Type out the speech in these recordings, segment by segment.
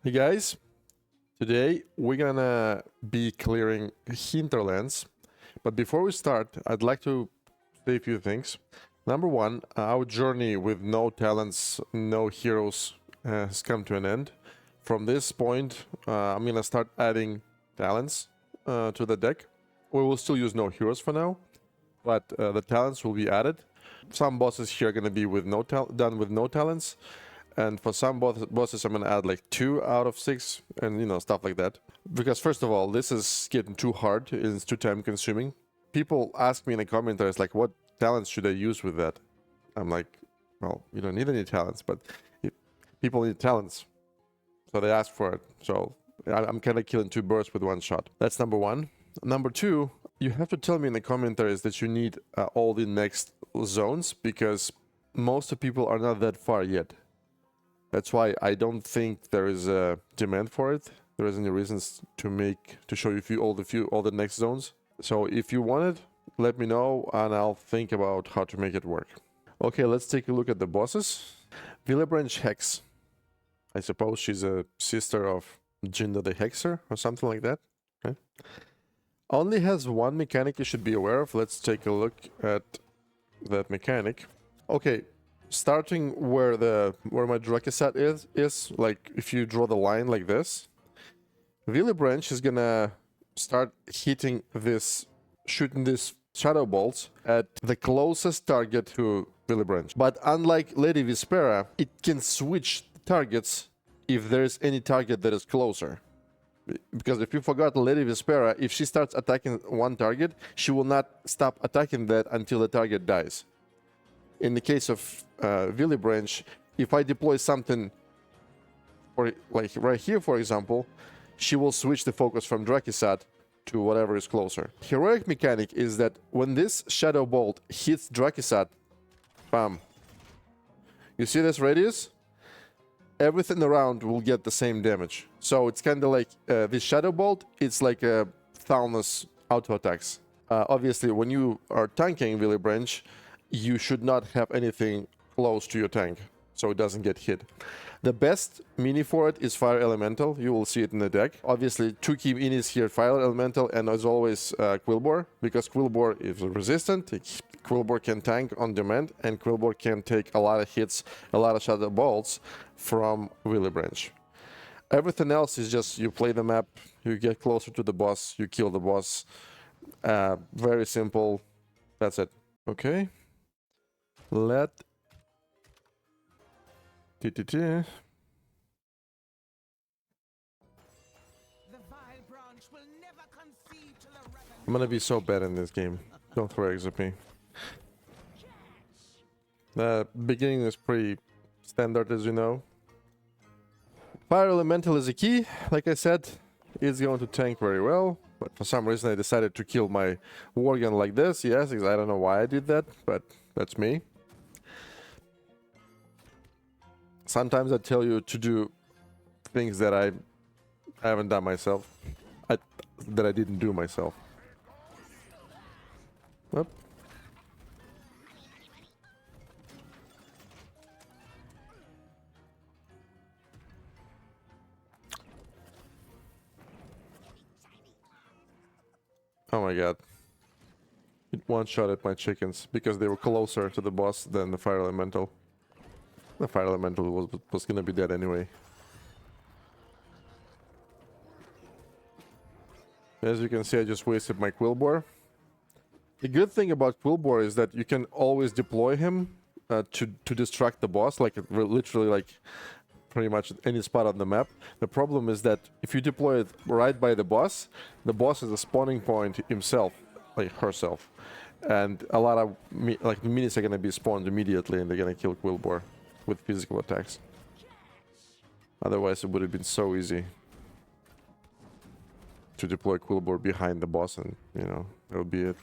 Hey guys, today we're gonna be clearing Hinterlands, but before we start, I'd like to say a few things. Number one, our journey with no talents, no heroes has come to an end. From this point, I'm gonna start adding talents to the deck. We will still use no heroes for now, but the talents will be added. Some bosses here are gonna be with done with no talents. And for some bosses, I'm gonna add like 2 out of 6 and, you know, stuff like that. Because first of all, this is getting too hard. It's too time consuming. People ask me in the commentaries, like, what talents should I use with that? I'm like, well, you don't need any talents, but people need talents. So they ask for it. So I'm kind of killing 2 birds with 1 shot. That's number 1. Number 2, you have to tell me in the commentaries that you need all the next zones, because most of people are not that far yet. That's why I don't think there is a demand for it. There isn't any reasons to show you all the next zones. So if you want it, let me know and I'll think about how to make it work. Okay, let's take a look at the bosses. Vilebranch Hexx. I suppose she's a sister of Jinda the Hexer or something like that. Okay. Only has 1 mechanic you should be aware of. Let's take a look at that mechanic. Okay. Starting where my Drakisat is, like if you draw the line like this, Vilebranch is gonna start shooting this shadow bolts at the closest target to Vilebranch. But unlike Lady Vispera, it can switch targets if there's any target that is closer. Because if you forgot, Lady Vispera, if she starts attacking one target, she will not stop attacking that until the target dies. In the case of Vilebranch, if I deploy something, or like right here, for example, she will switch the focus from Drakisat to whatever is closer. Heroic mechanic is that when this shadow bolt hits Drakisat, bam. You see this radius? Everything around will get the same damage. So it's kind of like this shadow bolt, it's like a Thalnos auto attacks. Obviously, when you are tanking Vilebranch, you should not have anything close to your tank, so it doesn't get hit. The best mini for it is Fire Elemental. You will see it in the deck. Obviously, 2 key minis here, Fire Elemental, and as always, Quillbore, because Quillbore is resistant. Quillbore can tank on demand, and Quillbore can take a lot of hits, a lot of shadow bolts from Vilebranch. Everything else is just you play the map, you get closer to the boss, you kill the boss. Very simple. That's it. Okay. Let I'm gonna be so bad in this game. Don't throw eggs at me. The beginning is pretty standard, as you know. Fire Elemental is a key. Like I said, it's going to tank very well. But for some reason I decided to kill my Worgen like this. Yes, I don't know why I did that, but that's me. Sometimes I tell you to do things that I haven't done myself. That I didn't do myself. Whoop. Oh my god. It one-shotted my chickens because they were closer to the boss than the Fire Elemental. The Fire Elemental was gonna be dead anyway. As you can see, I just wasted my Quillbore. The good thing about Quillbore is that you can always deploy him to distract the boss, like literally like pretty much any spot on the map. The problem is that if you deploy it right by the boss is a spawning point himself, like herself. And a lot of minis are gonna be spawned immediately and they're gonna kill Quillbore with physical attacks. Otherwise it would have been so easy to deploy Quillbore behind the boss and, you know, that would be it.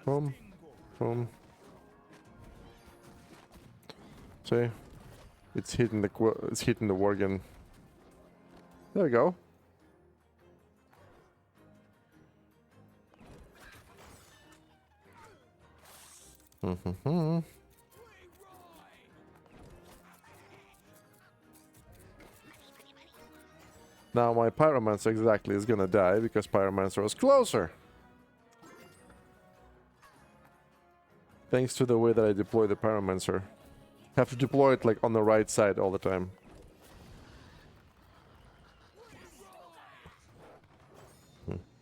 Boom. Boom. See? It's hitting the Worgen. There we go. Now my Pyromancer exactly is gonna die because Pyromancer was closer. Thanks to the way that I deploy the Pyromancer. Have to deploy it like on the right side all the time.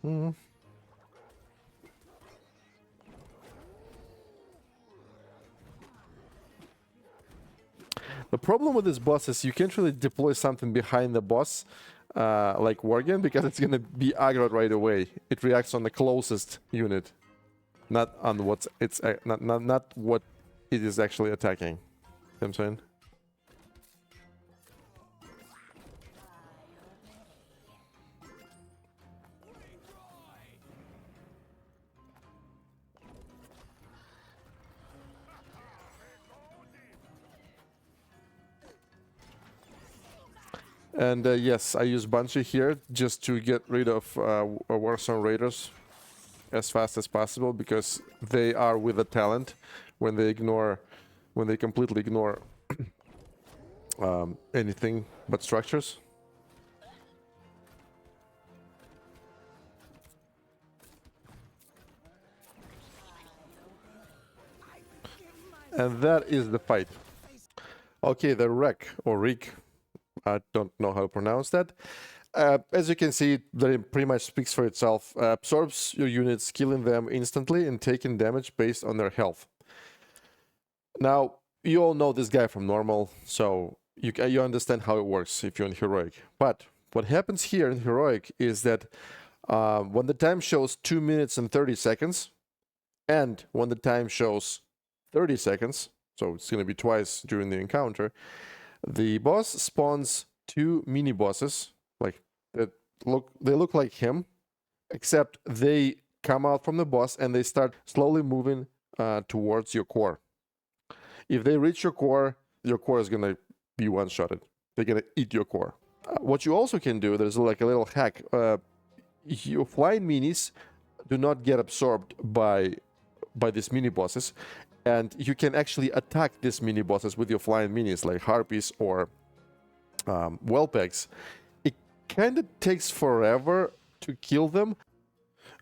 Mm-hmm. The problem with this boss is you can't really deploy something behind the boss, like Worgen, because it's gonna be aggroed right away. It reacts on the closest unit, not on what's not what it is actually attacking. You know what I'm saying? And yes, I use Banshee here just to get rid of Warzone Raiders as fast as possible, because they are with a talent when they completely ignore anything but structures. And that is the fight. Okay, the Reak or Reak, I don't know how to pronounce that. As you can see, it pretty much speaks for itself. Absorbs your units, killing them instantly and taking damage based on their health. Now, you all know this guy from normal, so you understand how it works if you're in Heroic. But what happens here in Heroic is that when the time shows 2 minutes and 30 seconds, and when the time shows 30 seconds, so it's going to be twice during the encounter, the boss spawns 2 mini bosses, like that they look like him, except they come out from the boss and they start slowly moving towards your core. If they reach your core is gonna be one-shotted. They're gonna eat your core. What you also can do, there's like a little hack. Your flying minis do not get absorbed by these mini bosses, and you can actually attack these mini bosses with your flying minis, like harpies or whelpegs. It kind of takes forever to kill them.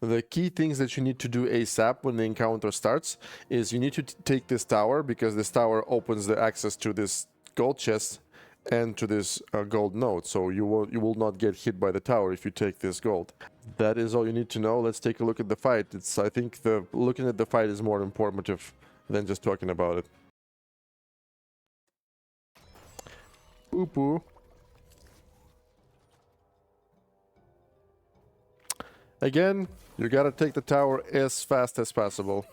The key things that you need to do ASAP when the encounter starts is you need to take this tower, because this tower opens the access to this gold chest and to this gold node. So you will not get hit by the tower if you take this gold. That is all you need to know. Let's take a look at the fight. I think looking at the fight is more informative than just talking about it. Poo-poo. Again, you gotta take the tower as fast as possible.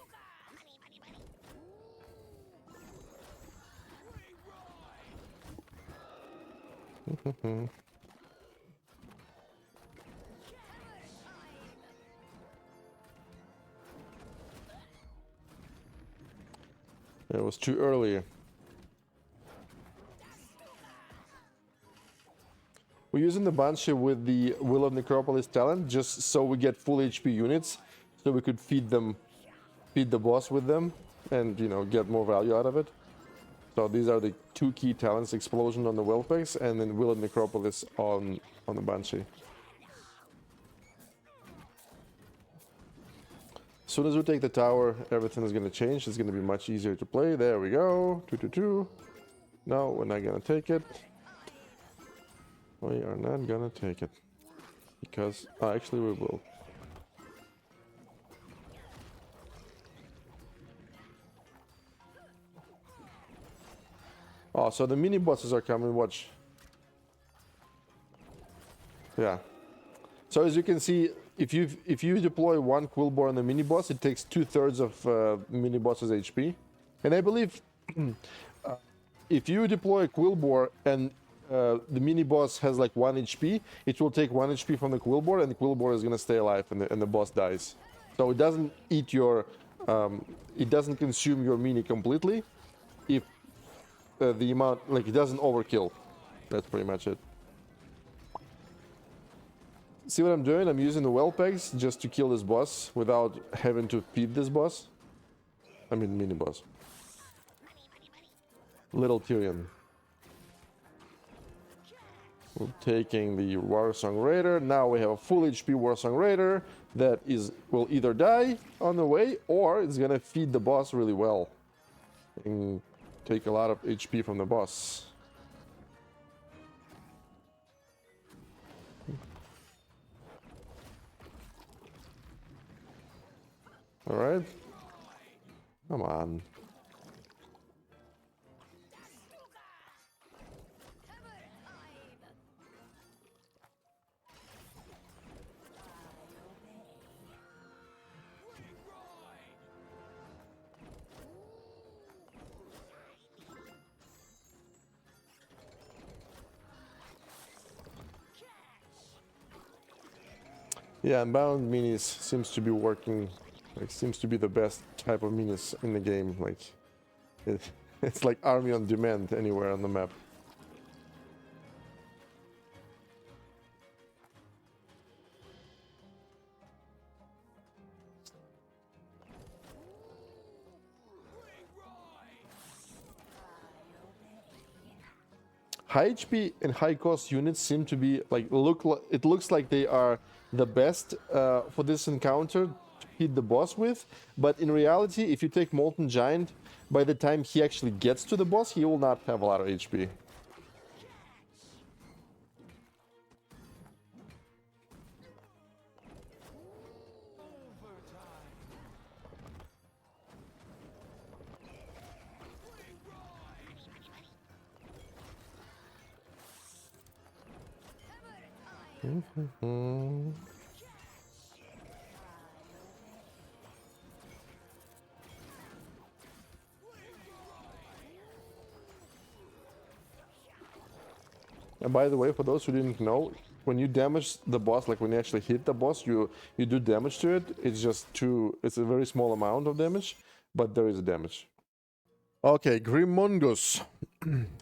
It was too early. We're using the Banshee with the Will of Necropolis talent just so we get full HP units, so we could feed the boss with them, and get more value out of it. So these are the 2 key talents: Explosion on the Whelpegs and then Will of Necropolis on the Banshee. As soon as we take the tower, everything is going to change. It's going to be much easier to play. There we go. 2-2-2. No, we're not going to take it. We are not gonna take it, because actually we will. Oh, so the mini bosses are coming. Watch. Yeah. So as you can see, if you deploy 1 Quillbore on the mini boss, it takes 2/3 of mini boss's HP. And I believe if you deploy a Quillbore and the mini boss has like 1 HP, it will take 1 HP from the Quillbore, and the Quillbore is gonna stay alive, and the boss dies. So it doesn't eat your, it doesn't consume your mini completely. If the amount, like, it doesn't overkill. That's pretty much it. See what I'm doing? I'm using the Whelpegs just to kill this boss without having to feed this boss. I mean, mini boss. Little Tyrion. We're taking the Warsong Raider. Now we have a full HP Warsong Raider that will either die on the way or it's gonna feed the boss really well and take a lot of HP from the boss. All right, come on. Yeah, Unbound Minis seems to be working, like seems to be the best type of minis in the game. Like, it's like army on demand anywhere on the map. High HP and high cost units seem to be like it looks like they are the best for this encounter to hit the boss with, but in reality, if you take Molten Giant, by the time he actually gets to the boss, he will not have a lot of HP. And by the way, for those who didn't know, when you damage the boss, like when you actually hit the boss, you do damage to it. It's just it's a very small amount of damage, but there is damage. Okay, Grimungous.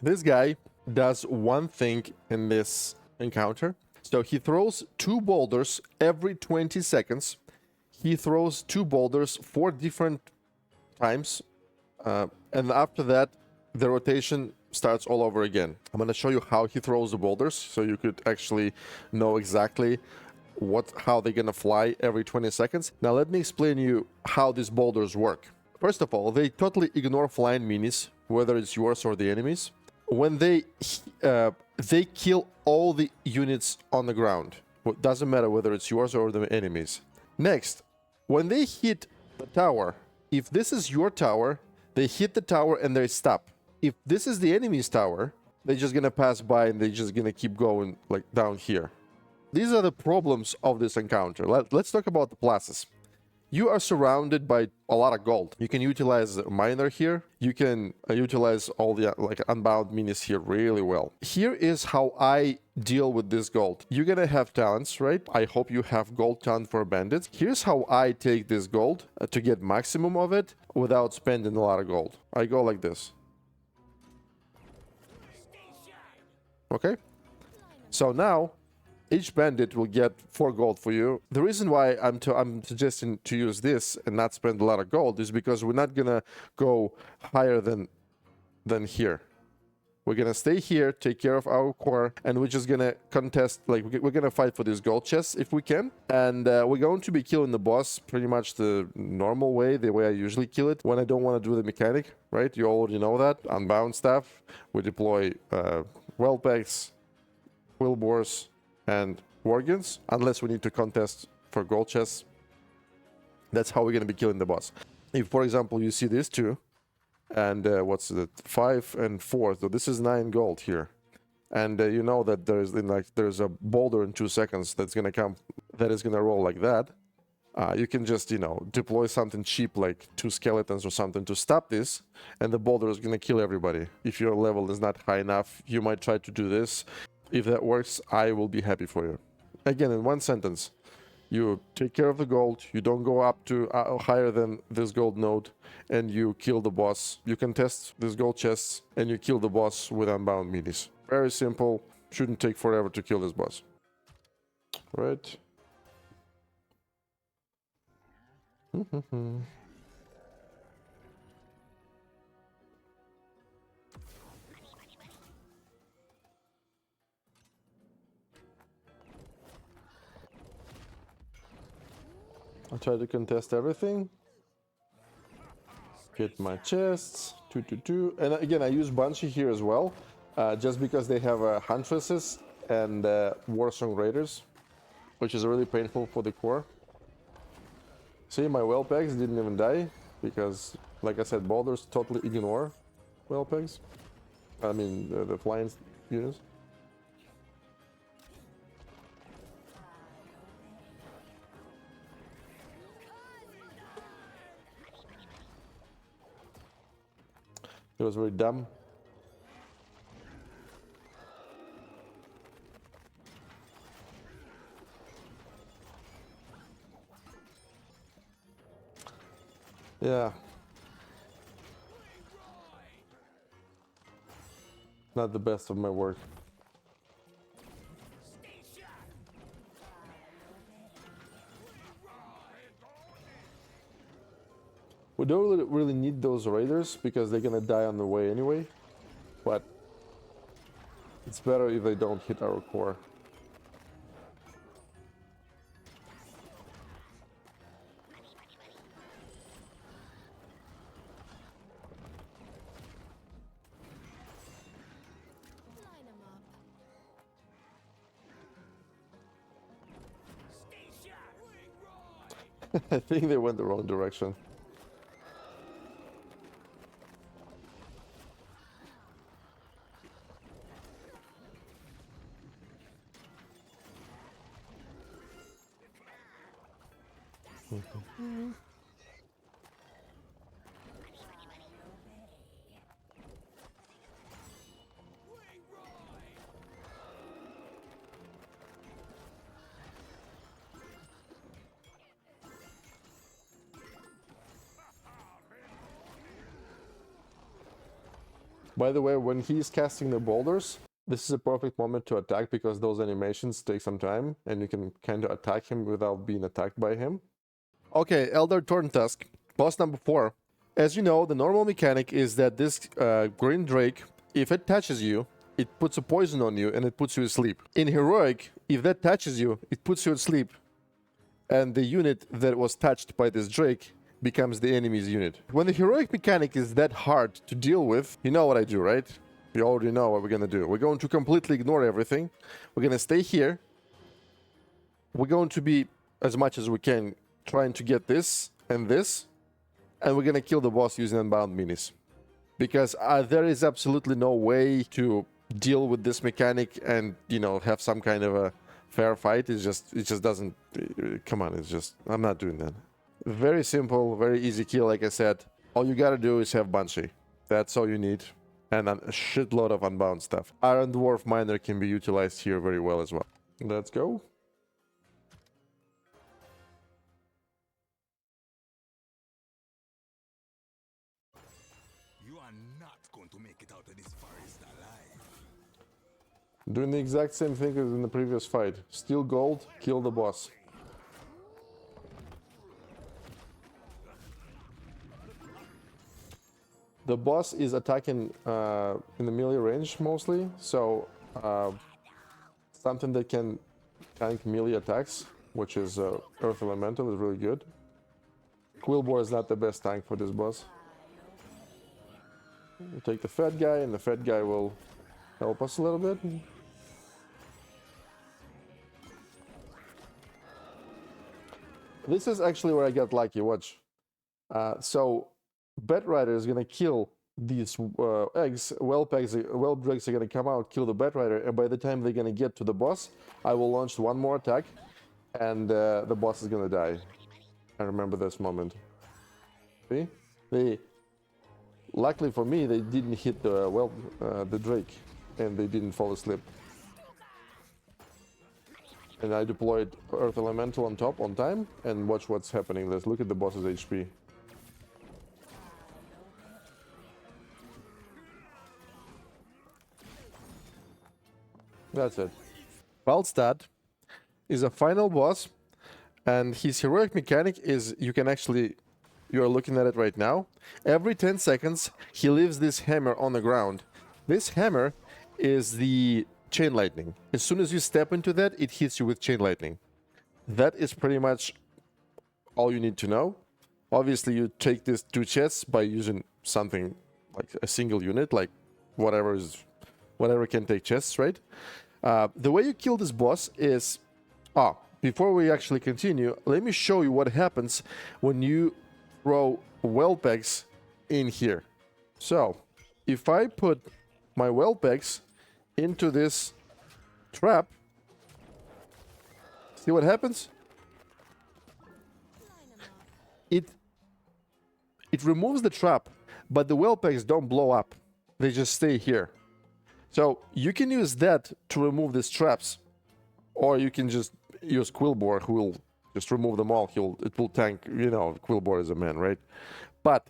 This guy does one thing in this encounter. So he throws 2 boulders every 20 seconds. He throws 2 boulders 4 different times. And after that, the rotation starts all over again. I'm going to show you how he throws the boulders so you could actually know exactly how they're going to fly every 20 seconds. Now let me explain you how these boulders work. First of all, they totally ignore flying minis, whether it's yours or the enemies. When they kill all the units on the ground. It doesn't matter whether it's yours or the enemies. Next, when they hit the tower, if this is your tower, they hit the tower and they stop. If this is the enemy's tower, they're just gonna pass by and they're just gonna keep going like down here. These are the problems of this encounter. Let's talk about the pluses. You are surrounded by a lot of gold. You can utilize a miner here. You can utilize all the like unbound minis here really well. Here is how I deal with this gold. You're gonna have talents, right? I hope you have gold talent for bandits. Here's how I take this gold to get maximum of it without spending a lot of gold. I go like this. Okay? So now each bandit will get 4 gold for you. The reason why I'm suggesting to use this and not spend a lot of gold is because we're not gonna go higher than here. We're gonna stay here, take care of our core, and we're just gonna contest, like we're gonna fight for these gold chests if we can. And we're going to be killing the boss pretty much the normal way, the way I usually kill it when I don't want to do the mechanic, right? You already know that. Unbound stuff. We deploy Whelpacks, Quillboars, and Worgens, unless we need to contest for gold chests. That's how we're going to be killing the boss. If, for example, you see these 2, and what's it, 5 and 4, so this is 9 gold here. And you know that there's a boulder in 2 seconds that's going to come, that is going to roll like that. You can just, deploy something cheap like 2 skeletons or something to stop this, and the boulder is going to kill everybody. If your level is not high enough, you might try to do this. If that works, I will be happy for you. Again, in one sentence, you take care of the gold, you don't go up to higher than this gold node, and you kill the boss. You can test these gold chests, and you kill the boss with unbound minis. Very simple, shouldn't take forever to kill this boss. Right. I'll try to contest everything. Get my chests. 2. And again, I use Banshee here as well, just because they have Huntresses and Warsong Raiders, which is really painful for the core. See, my Whelpegs didn't even die, because, like I said, boulders totally ignore Whelpegs. I mean, the flying units. It was very dumb. Yeah. Not the best of my work. We don't really need those raiders because they're gonna die on the way anyway, but it's better if they don't hit our core. I think they went the wrong direction. By the way, when he's casting the boulders, this is a perfect moment to attack because those animations take some time and you can kind of attack him without being attacked by him. Okay, Elder Torntusk, boss number 4. As you know, the normal mechanic is that this green drake, if it touches you, it puts a poison on you and it puts you asleep. In Heroic, if that touches you, it puts you asleep. And the unit that was touched by this drake becomes the enemy's unit. When the heroic mechanic is that hard to deal with, you know what I do, right? You already know what we're gonna do. We're going to completely ignore everything. We're gonna stay here. We're going to be, as much as we can, trying to get this and this. And we're gonna kill the boss using Unbound Minis. Because there is absolutely no way to deal with this mechanic and, you know, have some kind of a fair fight. It just doesn't, come on, it's just, I'm not doing that. Very simple, very easy kill, like I said. All you gotta do is have Banshee. That's all you need. And a shitload of unbound stuff. Iron Dwarf Miner can be utilized here very well as well. Let's go. You are not going to make it out of this forest alive. Doing the exact same thing as in the previous fight. Steal gold, kill the boss. The boss is attacking in the melee range mostly, so something that can tank melee attacks, which is Earth Elemental, is really good. Quillboar is not the best tank for this boss. We'll take the fat guy, and the fat guy will help us a little bit. This is actually where I got lucky, watch. So Bat Rider is gonna kill these eggs. Whelp drakes are gonna come out, kill the Bat Rider, and by the time they're gonna get to the boss, I will launch one more attack, and the boss is gonna die. I remember this moment. See? Luckily for me, they didn't hit the Drake, and they didn't fall asleep. And I deployed Earth Elemental on top on time, and watch what's happening. Let's look at the boss's HP. That's it. Falstad is a final boss, and his heroic mechanic is you are looking at it right now. Every 10 seconds, he leaves this hammer on the ground. This hammer is the chain lightning. As soon as you step into that, it hits you with chain lightning. That is pretty much all you need to know. Obviously, you take these 2 chests by using something like a single unit, like whatever can take chests, right? The way you kill this boss is... before we actually continue, let me show you what happens when you throw well pegs in here. So, if I put my well pegs into this trap, see what happens? It removes the trap, but the well pegs don't blow up. They just stay here. So you can use that to remove these traps, or you can just use Quillbore, who will just remove them all. It will tank, you know, Quillbore is a man, right? But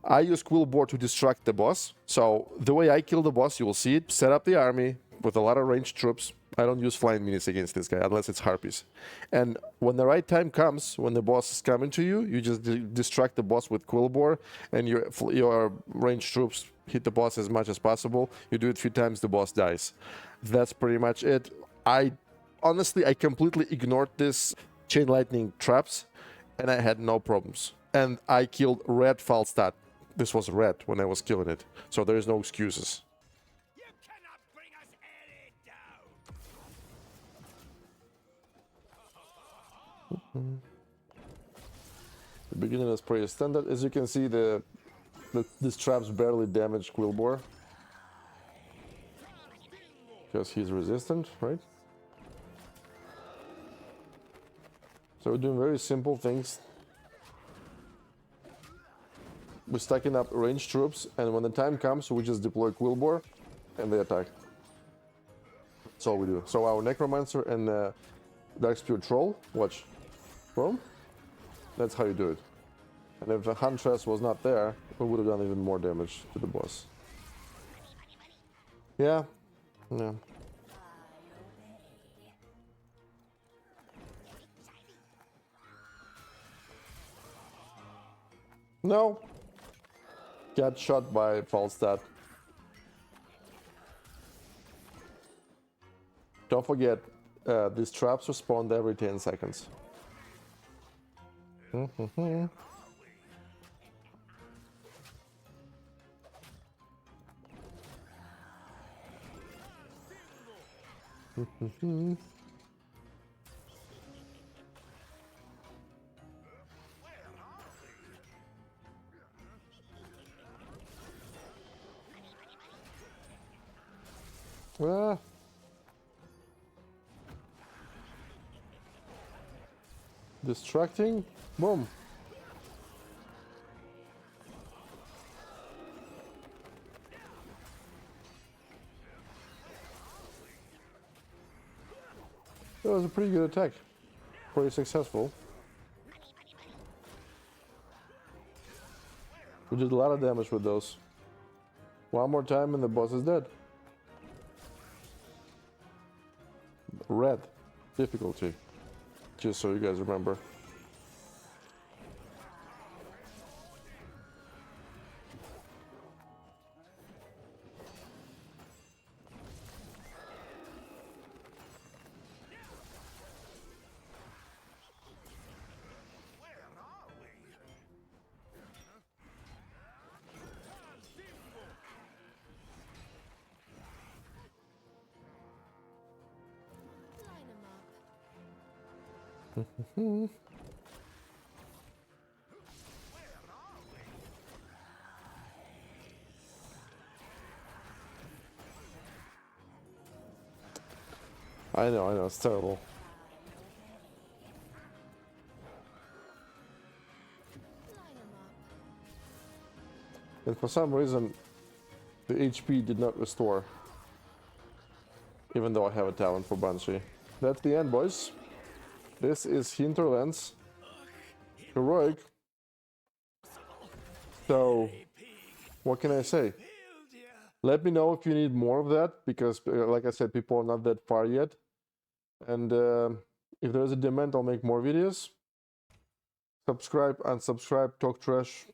I use Quillbore to distract the boss. So the way I kill the boss, you will see it, set up the army with a lot of ranged troops. I don't use flying minis against this guy, unless it's harpies. And when the right time comes, when the boss is coming to you, you just distract the boss with Quillbore, and your ranged troops hit the boss as much as possible. You do it a few times, the boss dies. That's pretty much it. Honestly, I completely ignored this chain lightning traps, and I had no problems. And I killed red Falstad. This was red when I was killing it, so there is no excuses. You cannot bring us any down. The beginning is pretty standard. As you can see, these traps barely damage Quillbore, because he's resistant, right? So we're doing very simple things. We're stacking up ranged troops, and when the time comes, we just deploy Quillbore, and they attack. That's all we do. So our Necromancer and Darkspear Troll, watch. Boom. That's how you do it. And if the Huntress was not there, we would have done even more damage to the boss. Yeah. Yeah. No. Got shot by Falstad. Don't forget, these traps respawn every 10 seconds. Distracting. Boom. That was a pretty good attack. Pretty successful. We did a lot of damage with those. One more time and the boss is dead. Red difficulty. Just so you guys remember. I know, it's terrible. And for some reason, the HP did not restore. Even though I have a talent for Banshee. That's the end, boys. This is Hinterlands. Heroic. So, what can I say? Let me know if you need more of that, because like I said, people are not that far yet. And if there's a demand, I'll make more videos. Subscribe, unsubscribe, talk trash,